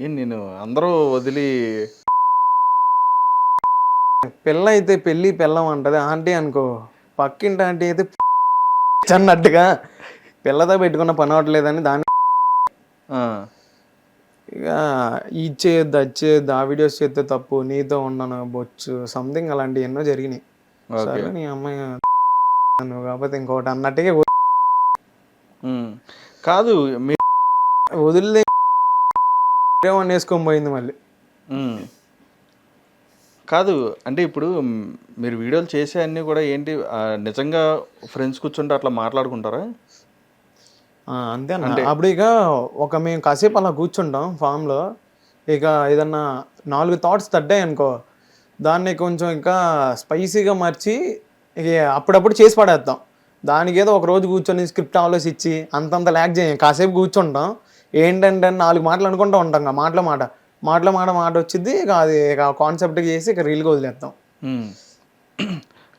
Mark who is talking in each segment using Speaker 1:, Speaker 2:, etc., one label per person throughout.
Speaker 1: ఏం నేను అందరూ వదిలి
Speaker 2: పిల్ల అయితే పెళ్ళి పిల్లం అంటది, ఆంటీ అనుకో పక్కింటి ఆంటీ అయితే అన్నట్టుగా పిల్లతో పెట్టుకున్న పని అవట్లేదని దాన్ని
Speaker 1: ఆ,
Speaker 2: ఇక ఇది చేయొద్దు అది చేయొద్దు, ఆ వీడియోస్ చేస్తే తప్పు, నీతో ఉన్నాను బొచ్చు సంథింగ్ అలాంటివి ఎన్నో జరిగినాయి.
Speaker 1: ఓకే.
Speaker 2: సరే నీ అమ్మాయి నువ్వు కాకపోతే ఇంకోటి అన్నట్టుగా
Speaker 1: ఉమ్. కాదు మీ
Speaker 2: వదిలే వేసుకొని పోయింది మళ్ళీ.
Speaker 1: ఉమ్. కాదు అంటే ఇప్పుడు మీరు వీడియోలు చేసే అన్నీ కూడా ఏంటి నిజంగా ఫ్రెండ్స్ కూర్చుంటే అట్లా మాట్లాడుకుంటారా?
Speaker 2: అంతే అన్న. అప్పుడు ఇక మేము కాసేపు అలా కూర్చుంటాం ఫామ్లో, ఇక ఏదన్నా 4 థాట్స్ తడ్డాయి అనుకో దాన్ని కొంచెం ఇంకా స్పైసీగా మార్చి ఇక అప్పుడప్పుడు చేసి పడేస్తాం. దానికి ఏదో ఒక రోజు కూర్చొని స్క్రిప్ట్ ఆలోచించి అంతంత ల్యాక్ చేయం, కాసేపు కూర్చుంటాం. ఏంటంటే 4 మాటలు అనుకుంటూ ఉంటాం, ఇక మాట వచ్చింది, ఇక అది ఇక కాన్సెప్ట్గా చేసి ఇక రీల్గా వదిలేస్తాం.
Speaker 1: ఉమ్.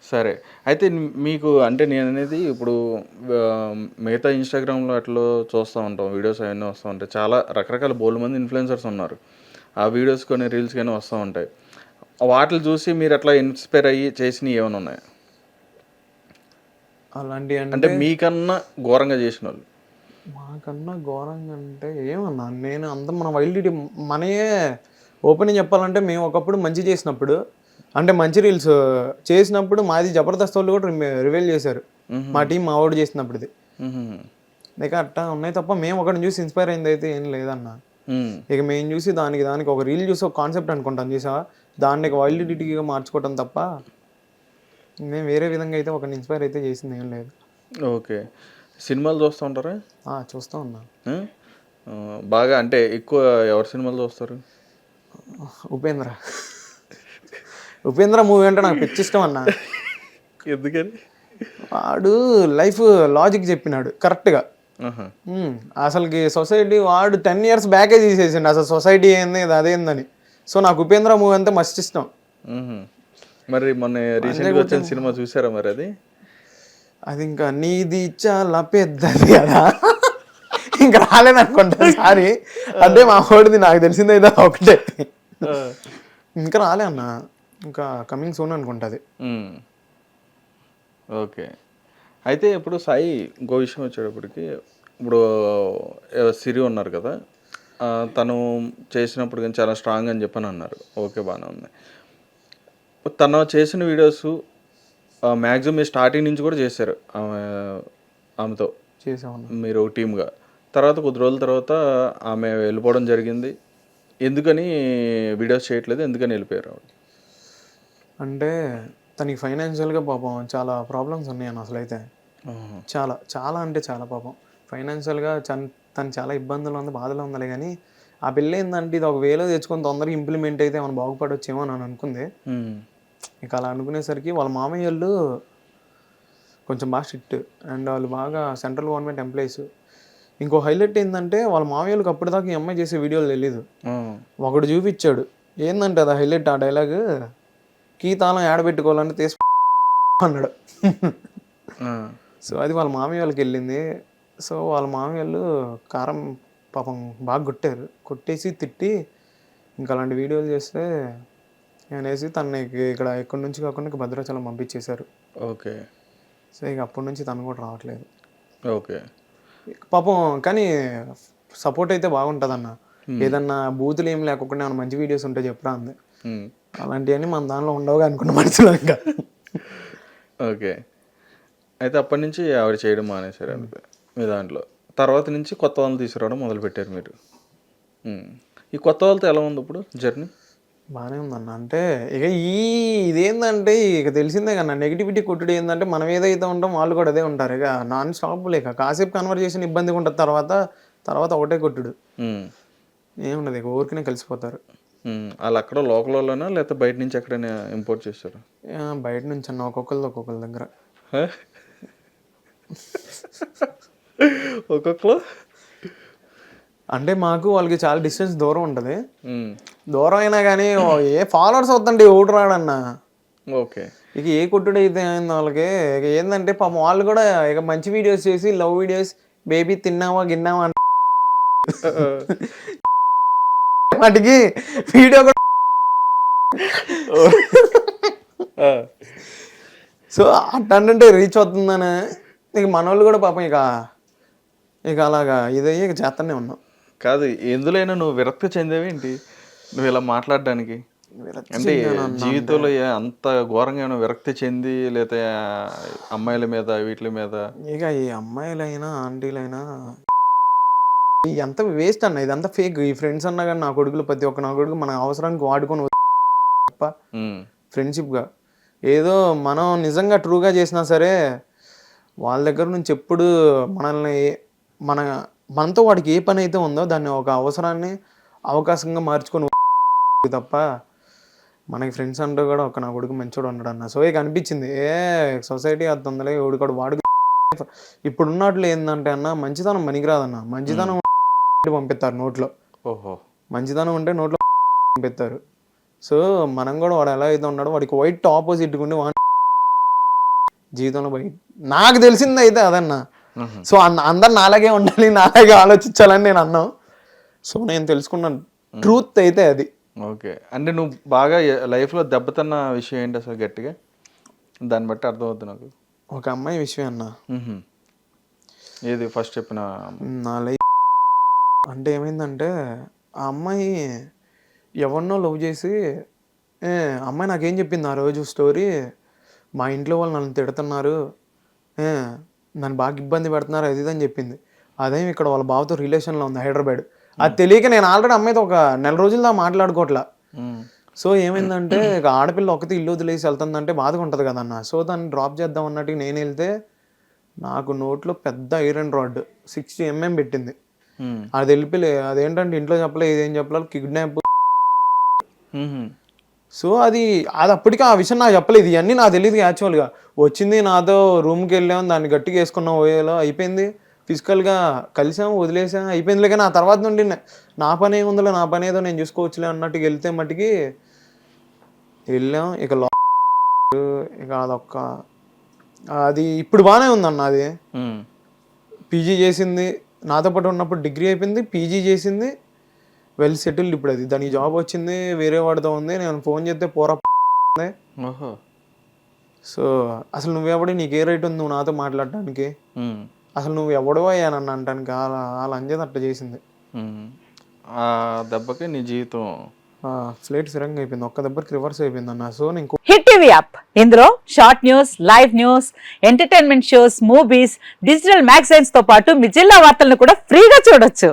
Speaker 1: సరే, అయితే మీకు అంటే నేను అనేది ఇప్పుడు ఆ, మిగతా ఇన్స్టాగ్రామ్లో అట్లా చూస్తూ ఉంటాం, వీడియోస్ అవన్నీ వస్తూ ఉంటాయి, చాలా రకరకాల బోల్డ్ మంది ఇన్ఫ్లుయెన్సర్స్ ఉన్నారు. ఆ వీడియోస్ కానీ రీల్స్ కానీ వస్తూ ఉంటాయి. వాటిని చూసి మీరు అట్లా ఇన్స్పైర్ అయ్యి చేసినవి ఏమైనా ఉన్నాయా?
Speaker 2: అలాంటివి
Speaker 1: అంటే మీకన్నా ఘోరంగా చేసిన వాళ్ళు.
Speaker 2: మాకన్నా ఘోరంగా అంటే ఏమన్నా నేను అంత మన వైల్డ్ మనయే ఓపెనింగ్ చెప్పాలంటే, మేము ఒకప్పుడు మంచి చేసినప్పుడు అంటే మంచి రీల్స్ చేసినప్పుడు మాది జబర్దస్త్ వాళ్ళు కూడా రివీల్ చేశారు, మా టీం మా వాడు చేసినప్పుడుది. ఇక అట్టా ఉన్నాయి తప్ప మేము ఒకరిని చూసి ఇన్స్పైర్ అయింది అయితే ఏం లేదన్న. ఇక మేము చూసి దానికి ఒక రీల్ చూసి ఒక కాన్సెప్ట్ అనుకుంటాం చూసావా, దాన్ని వైల్డిటీగా మార్చుకోవటం తప్ప మేము వేరే విధంగా అయితే ఒకరిని ఇన్స్పైర్ అయితే చేసింది ఏం లేదు.
Speaker 1: ఓకే. సినిమాలు చూస్తూ ఉంటారా?
Speaker 2: చూస్తూ ఉన్నా
Speaker 1: బాగా. అంటే ఎక్కువ ఎవరి సినిమాలు చూస్తారు?
Speaker 2: ఉపేంద్ర మూవీ అంటే నాకు పిచ్చి ఇష్టం అన్న.
Speaker 1: ఎందుకని?
Speaker 2: వాడు లైఫ్ లాజిక్ చెప్పినాడు కరెక్ట్గా. అసలుకి సొసైటీ వాడు 10 years బ్యాకే తీసేసిండు, అసలు సొసైటీ ఏంది అదేందని. సో నాకు ఉపేంద్ర మూవీ అంతా మస్తు ఇష్టం.
Speaker 1: మరి మొన్న రీసెంట్గా వచ్చిన సినిమా చూసారా మరి?
Speaker 2: అది ఇంకా నీది చాలా పెద్దది కదా, ఇంకా రాలేదనుకుంటా సారీ. అంటే మా వాడిది నాకు తెలిసింది అయితే ఒకటే, ఇంకా రాలే అన్న, ఇంకా కమింగ్ సూన్ అనుకుంటుంది.
Speaker 1: ఓకే. అయితే ఇప్పుడు సాయి ఇంకో విషయం వచ్చేటప్పటికి, ఇప్పుడు సిరి ఉన్నారు కదా, తను చేసినప్పుడు కానీ చాలా స్ట్రాంగ్ అని చెప్పని అన్నారు. ఓకే, బాగానే ఉంది. తను చేసిన వీడియోస్ మ్యాక్సిమం మీరు స్టార్టింగ్ నుంచి కూడా చేశారు ఆమెతో
Speaker 2: చేసాము
Speaker 1: మీరు ఒక టీమ్గా. తర్వాత కొద్ది రోజుల తర్వాత ఆమె వెళ్ళిపోవడం జరిగింది. ఎందుకని వీడియోస్ చేయట్లేదు, ఎందుకని వెళ్ళిపోయారు?
Speaker 2: అంటే తనకి ఫైనాన్షియల్గా పాపం చాలా ప్రాబ్లమ్స్ ఉన్నాయన్న. అసలు అయితే చాలా చాలా అంటే చాలా పాపం ఫైనాన్షియల్గా తను చాలా ఇబ్బందులు ఉంది, బాధలో ఉందలే. కానీ ఆ పిల్ల ఏంటంటే ఇది ఒక వేలో తెచ్చుకొని తొందరగా ఇంప్లిమెంట్ అయితే మనం బాగుపడొచ్చేమో అని అనుకుంది. ఇక అలా అనుకునేసరికి వాళ్ళ మామయ్య వాళ్ళు కొంచెం బాగా స్ట్రిక్ట్, అండ్ వాళ్ళు బాగా సెంట్రల్ గవర్నమెంట్ ఎంప్లాయీస్. ఇంకో హైలైట్ ఏంటంటే వాళ్ళ మామయ్యలకు అప్పటిదాకా ఈ అమ్మాయి చేసే వీడియోలు తెలీదు. ఒకడు చూపించాడు ఏంటంటే అది హైలైట్, ఆ డైలాగ్ కీ తాళం ఏడబెట్టుకోవాలంటే తీసు అన్నాడు. సో అది వాళ్ళ మామయ్య వాళ్ళకి వెళ్ళింది. సో వాళ్ళ మామయ్య వాళ్ళు కారం పాపం బాగా కొట్టేసి తిట్టి ఇంకా అలాంటి వీడియోలు చేస్తే అనేసి తనకి ఇక్కడ ఎక్కడి నుంచి కాకుండా భద్రాచలం పంపించేశారు.
Speaker 1: ఓకే.
Speaker 2: సో ఇక అప్పటి నుంచి తను కూడా రావట్లేదు.
Speaker 1: ఓకే.
Speaker 2: పాపం కానీ సపోర్ట్ అయితే బాగుంటుంది అన్న. ఏదన్నా బూతులు ఏం లేకుండా ఏమైనా మంచి వీడియోస్ ఉంటే చెప్పరా అంది. అలాంటివన్నీ మన దానిలో ఉండవుగా అనుకున్న మనసులో ఇంకా.
Speaker 1: ఓకే. అయితే అప్పటి నుంచి ఆవిడ చేయడం మానేశారు మీ దాంట్లో. తర్వాత నుంచి కొత్త వాళ్ళని తీసుకురావడం మొదలుపెట్టారు మీరు. ఈ కొత్త వాళ్ళతో ఎలా ఉంది ఇప్పుడు జర్నీ?
Speaker 2: బాగానే ఉందన్న. అంటే ఇక ఇదేంటంటే ఇక తెలిసిందే కన్నా, నెగిటివిటీ కొట్టుడు ఏంటంటే మనం ఏదైతే ఉంటాం వాళ్ళు కూడా అదే ఉంటారు. ఇక నాన్ స్టాప్ లేక కాసేపు కన్వర్జేషన్ ఇబ్బందిగా ఉంటుంది, తర్వాత ఒకటే కొట్టుడు ఏముండదు, ఇక ఊరికనే కలిసిపోతారు.
Speaker 1: వాళ్ళు అక్కడ లోకల్ వాళ్ళనా లేకపోతే బయట నుంచి ఎక్కడైనా ఇంపోర్ట్ చేస్తారు?
Speaker 2: బయట నుంచి అన్న, ఒక్కొక్కరి దగ్గర
Speaker 1: ఒక్కొక్కరు.
Speaker 2: అంటే మాకు వాళ్ళకి చాలా డిస్టెన్స్ దూరం ఉంటుంది. దూరం అయినా కానీ ఏ ఫాలోవర్స్ అవుతుంటే ఓటు రాడన్న.
Speaker 1: ఓకే.
Speaker 2: ఇక ఏ కొట్టుడు అయితే అయింది వాళ్ళకి. ఇక ఏంటంటే పాపం వాళ్ళు కూడా ఇక మంచి వీడియోస్ చేసి లవ్ వీడియోస్, బేబీ తిన్నావా గిన్నావా మటుకి వీడియో కూడా సో అట్టంటే రీచ్ అవుతుందని ఇక మన వాళ్ళు కూడా పాపం ఇక అలాగా ఇదయ్యి ఇక చేస్తూనే ఉన్నాం.
Speaker 1: కాదు, ఎందులోనైనా నువ్వు విరక్తి చెందేవేంటి నువ్వు ఇలా మాట్లాడడానికి? అంటే జీవితంలో అంత ఘోరంగా ఏమైనా విరక్తి చెంది లేకపోతే అమ్మాయిల మీద వీటి మీద?
Speaker 2: ఇక ఈ అమ్మాయిలైనా ఆంటీలైనా ఎంత వేస్ట్ అన్న, ఇదంతా ఫేక్. ఈ ఫ్రెండ్స్ అన్నా కానీ నా కొడుకులు ప్రతి ఒక్క నా కొడుకు మన అవసరానికి వాడుకొని తప్ప ఫ్రెండ్షిప్గా ఏదో మనం నిజంగా ట్రూగా చేసినా సరే వాళ్ళ దగ్గర నుంచి ఎప్పుడు మనల్ని మనతో వాడికి ఏ పని అయితే ఉందో దాన్ని ఒక అవసరాన్ని అవకాశంగా మార్చుకొని తప్ప మనకి ఫ్రెండ్స్ అంటూ కూడా ఒక నా కొడుకు మంచోడు ఉన్నాడు అన్న. సో ఇక అనిపించింది సొసైటీ అర్థందలే ఎవడికాడు వాడు. ఇప్పుడున్నట్లు ఏంటంటే అన్న మంచితనం పనికిరాదన్న. మంచితనం పంపిస్తారు నోట్లో.
Speaker 1: ఓహో,
Speaker 2: మంచితనం ఉంటే నోట్లో పంపిస్తారు. సో మనం కూడా వాడు ఎలా అయితే ఉన్నాడో వాడికి వైట్ ఆపోజిట్ ఉండి జీవితంలో బయట నాకు తెలిసింది అయితే అదన్నా. సో అందరు నాలాగే ఉండాలి, నాలాగే ఆలోచించాలని నేను అన్నాను. సో నేను తెలుసుకున్నాను ట్రూత్ అయితే అది.
Speaker 1: ఓకే, అంటే నువ్వు బాగా లైఫ్లో దెబ్బతిన్న విషయం ఏంటి అసలు గట్టిగా? దాన్ని బట్టి అర్థమవుతుంది నాకు.
Speaker 2: ఒక అమ్మాయి విషయం అన్న.
Speaker 1: ఏది ఫస్ట్ చెప్పిన?
Speaker 2: నా లైఫ్ అంటే ఏమైందంటే ఆ అమ్మాయి ఎవరినో లవ్ చేసి అమ్మాయి నాకేం చెప్పింది ఆ రోజు స్టోరీ, మా ఇంట్లో వాళ్ళు నన్ను తిడుతున్నారు, నన్ను బాగా ఇబ్బంది పెడుతున్నారు అది ఇది అని చెప్పింది. అదేం ఇక్కడ వాళ్ళ బావతో రిలేషన్లో ఉంది హైదరాబాద్. అది తెలియక నేను ఆల్రెడీ అమ్మాయితో ఒక నెల రోజుల్లో మాట్లాడుకోవట్లా. సో ఏమైందంటే ఇక ఆడపిల్ల ఒకటి ఇల్లు వదిలేసి వెళ్తుందంటే బాధగా ఉంటుంది కదన్న. సో దాన్ని డ్రాప్ చేద్దాం అన్నట్టు నేను వెళ్తే నాకు నోట్లో పెద్ద ఐరన్ రాడ్ 60 mm పెట్టింది. అది వెళ్ళిపోయి అదేంటంటే ఇంట్లో చెప్పలే, ఇదేం చెప్పలేదు, కిడ్నాప్. సో అది అప్పటికి ఆ విషయం నాకు చెప్పలేదు. ఇవన్నీ నాకు తెలియదు. యాక్చువల్గా వచ్చింది నాతో రూమ్కి వెళ్ళాము, దాన్ని గట్టిగా వేసుకున్నాం, ఓయేలో అయిపోయింది. ఫిజికల్గా కలిసాము, వదిలేసాము, అయిపోయిందిలే. కానీ ఆ తర్వాత నుండి నా పని ఏముందిలే, నా పని ఏదో నేను చూసుకోవచ్చులే అన్నట్టుగా వెళ్తే మట్టుకి వెళ్ళాం. ఇక అది ఇప్పుడు బాగానే ఉందన్న. అది పీజీ చేసింది, నాతో పాటు ఉన్నప్పుడు డిగ్రీ అయిపోయింది, పీజీ చేసింది, వెల్ సెటిల్డ్. ఇప్పుడు అది దానికి జాబ్ వచ్చింది, వేరే వాడితో ఉంది. నేను ఫోన్ చేస్తే పోరా. సో అసలు నువ్వెవడి, నీకు ఏ రైట్ ఉంది నువ్వు నాతో మాట్లాడటానికి, అసలు నువ్వు ఎవడో అయ్యానన్న అంటానికి అలా అంజేది అట్లా చేసింది.
Speaker 1: ఆ దెబ్బకి నీ జీవితం
Speaker 2: ఫ్లైట్ సిరంగా అయిపోయింది, ఒక్క దెబ్బకి రివర్స్ అయిపోయింది అన్న. సో నేను
Speaker 3: హిట్ టీవీ యాప్, ఇందులో short news, live news, entertainment shows, movies, digital magazines తో పాటు మీ జిల్లా వార్తలను కూడా ఫ్రీగా చూడొచ్చు.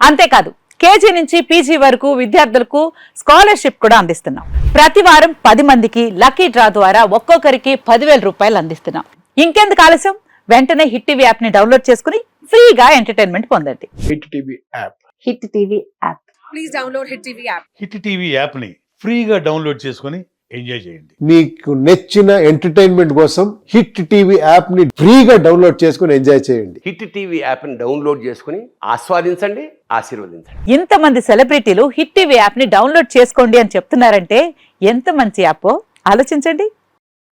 Speaker 3: అంతేకాదు కేజీ నుంచి పీజీ వరకు విద్యార్థులకు స్కాలర్షిప్ కూడా అందిస్తున్నాం. ప్రతి వారం 10 మందికి లక్కీ డ్రా ద్వారా ఒక్కొక్కరికి 10,000 రూపాయలు అందిస్తున్నాం. ఇంకెందుకు ఆలస్యం, వెంటనే హిట్ టీవీ యాప్ ని డౌన్లోడ్ చేసుకుని ఫ్రీగా ఎంటర్టైన్మెంట్ పొందండి.
Speaker 4: Hit TV app.
Speaker 3: Hit TV app.
Speaker 5: Please download hit TV app.
Speaker 4: Hit TV app ని ఫ్రీగా డౌన్లోడ్ చేసుకొని ఎంజాయ్ చేయండి.
Speaker 6: మీకు నచ్చిన ఎంటర్టైన్మెంట్ కోసం హిట్ టీవీ యాప్ ని ఫ్రీగా డౌన్లోడ్ చేసుకొని ఎంజాయ్ చేయండి.
Speaker 7: హిట్ టీవీ యాప్ ని డౌన్లోడ్ చేసుకుని ఆస్వాదించండి, ఆశీర్వదించండి.
Speaker 3: ఇంతమంది సెలబ్రిటీలు హిట్ టీవీ యాప్ ని డౌన్లోడ్ చేసుకోండి అని చెప్తున్నారంటే ఎంత మంచి యాప్ ఆలోచించండి.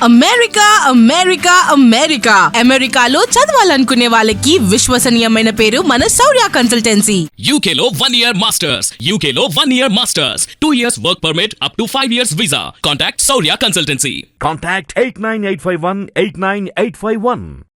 Speaker 5: అమెరికా అమెరికా అమెరికా అమెరికాలో చదవాలనుకునే వాళ్ళకి విశ్వసనీయమైన పేరు మన శౌర్య కన్సల్టెన్సీ.
Speaker 8: UK లో 1 year masters. UK లో 1 year masters. 2 years work permit up to 5 years visa. Contact Saurya Consultancy.
Speaker 9: Contact 89851 89851.